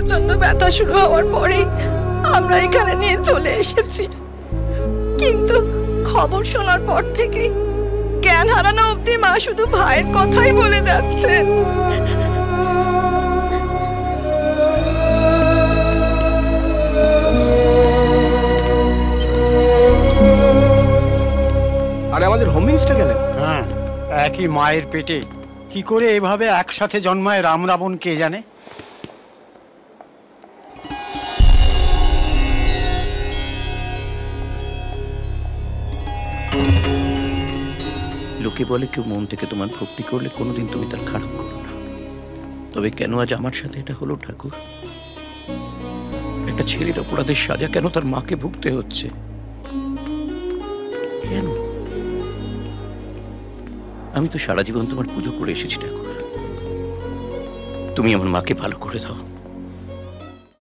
প্রচন্ড ব্যথা শুরু হওয়ার পরেই আমরা এখানে নিয়ে চলে এসেছি, কিন্তু খবর শোনার পর থেকে জ্ঞান হারানো অবধি মা শুধু ভাইয়ের কথাই বলে যাচ্ছেন। আর আমাদের হোম মিনিস্টার গেলেন? হ্যাঁ, একই মায়ের পেটে কি করে এভাবে একসাথে জন্মায় রাম রাবণ কে জানে। লোকে বলে কেউ মন থেকে তোমার ভক্তি করলে কোনোদিন তুমি তার খারাপ করো না, তবে কেন আজ আমার সাথে এটা হলো ঠাকুর? একটা ছেলের অপরাধের সাজা কেন তার মাকে ভুগতে হচ্ছে? কেন? আমি তো সারা জীবন তোমার পুজো করে এসেছি ঠাকুর, তুমি আমার মাকে ভালো করে দাও।